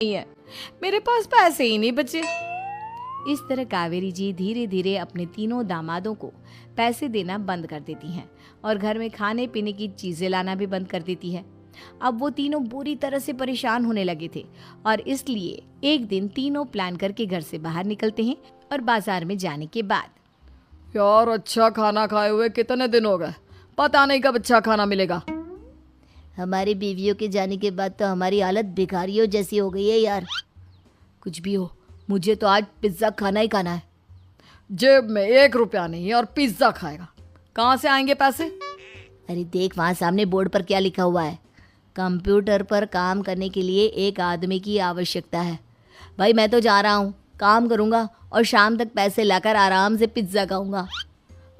नहीं है, मेरे पास पैसे ही नहीं बचे। इस तरह कावेरी जी धीरे धीरे अपने तीनों दामादों को पैसे देना बंद कर देती हैं और घर में खाने पीने की चीजें लाना भी बंद कर देती है। अब वो तीनों बुरी तरह से परेशान होने लगे थे और इसलिए एक दिन तीनों प्लान करके घर से बाहर निकलते हैं और बाजार में जाने के बाद यार अच्छा खाना खाए हुए कितने दिन हो गए, पता नहीं कब अच्छा खाना मिलेगा। हमारी बीवियों के जाने के बाद तो हमारी हालत भिखारियों जैसी हो गई है यार। कुछ भी हो, मुझे तो आज पिज्ज़ा खाना ही खाना है। जेब में 1 रुपया नहीं है और पिज्जा खाएगा, कहाँ से आएंगे पैसे? अरे देख वहाँ सामने बोर्ड पर क्या लिखा हुआ है, कंप्यूटर पर काम करने के लिए एक आदमी की आवश्यकता है। भाई मैं तो जा रहा हूँ, काम करूँगा और शाम तक पैसे लाकर आराम से पिज्ज़ा खाऊंगा।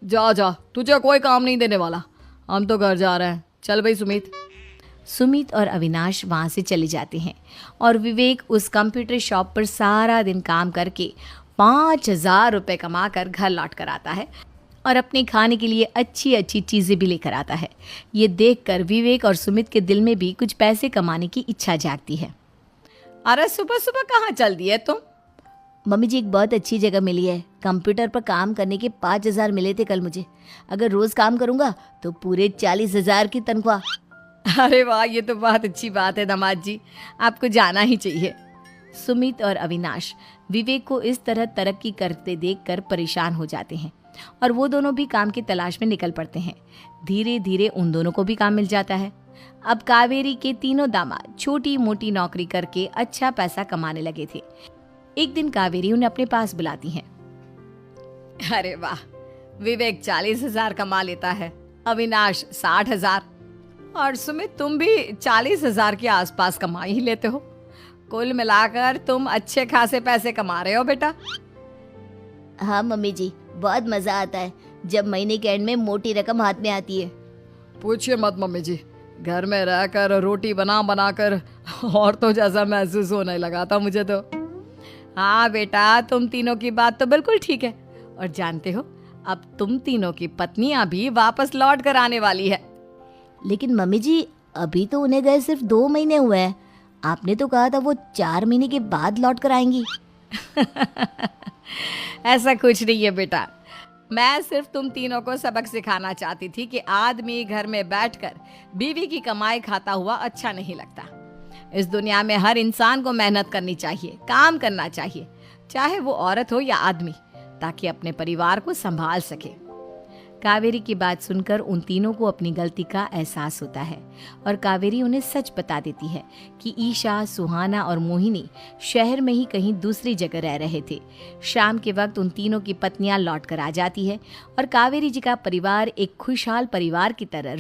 जा जा, तुझे कोई काम नहीं देने वाला, हम तो घर जा रहे हैं। चल भाई सुमित। सुमित और अविनाश वहाँ से चले जाते हैं और विवेक उस कंप्यूटर शॉप पर सारा दिन काम करके 5,000 रुपये कमा कर घर लौट कर आता है और अपने खाने के लिए अच्छी अच्छी चीज़ें भी लेकर आता है। ये देखकर विवेक और सुमित के दिल में भी कुछ पैसे कमाने की इच्छा जागती है। अरे सुबह सुबह कहाँ चल दिए तुम? मम्मी जी एक बहुत अच्छी जगह मिली है, कंप्यूटर पर काम करने के 5,000 मिले थे कल मुझे। अगर रोज़ काम करूँगा तो पूरे 40,000 की तनख्वाह। अरे वाह, ये तो बहुत अच्छी बात है दामाद जी, आपको जाना ही चाहिए। सुमित और अविनाश विवेक को इस तरह तरक्की करते देखकर परेशान हो जाते हैं और वो दोनों भी काम की तलाश में निकल पड़ते हैं। धीरे धीरे उन दोनों को भी काम मिल जाता है। अब कावेरी के तीनों दामाद छोटी मोटी नौकरी करके अच्छा पैसा कमाने लगे थे। एक दिन कावेरी उन्हें अपने पास बुलाती हैं। अरे वाह, विवेक 40,000 कमा लेता है, अविनाश 60,000 और सुमित तुम भी 40,000 के आसपास कमा ही लेते हो। कुल मिलाकर तुम अच्छे खासे पैसे कमा रहे हो बेटा। हाँ मम्मी जी, बहुत मज़ा आता है जब महीने के एंड में मोटी रकम हाथ में आती है। पूछिए मत मम्मी जी, घर में रहकर रोटी बना बना कर और तो जैसा महसूस होने लगा था मुझे तो। हाँ बेटा, तुम तीनों की बात तो बिल्कुल ठीक है और जानते हो अब तुम तीनों की पत्नियां भी वापस लौट कर आने वाली है। लेकिन मम्मी जी अभी तो उन्हें गए सिर्फ 2 महीने हुए हैं, आपने तो कहा था वो 4 महीने के बाद लौट कर आएंगी। ऐसा कुछ नहीं है बेटा, मैं सिर्फ तुम तीनों को सबक सिखाना चाहती थी कि आदमी घर में बैठकर बीवी की कमाई खाता हुआ अच्छा नहीं लगता। इस दुनिया में हर इंसान को मेहनत करनी चाहिए, काम करना चाहिए, चाहे वो औरत हो या आदमी, ताकि अपने परिवार को संभाल सके। कावेरी की बात सुनकर उन तीनों को अपनी गलती का एहसास होता है और कावेरी उन्हें सच बता देती है कि ईशा, सुहाना और मोहिनी शहर में ही कहीं दूसरी जगह रह रहे थे। शाम के वक्त उन तीनों की पत्नियां लौट कर आ जाती है और कावेरी जी का परिवार एक खुशहाल परिवार की तरह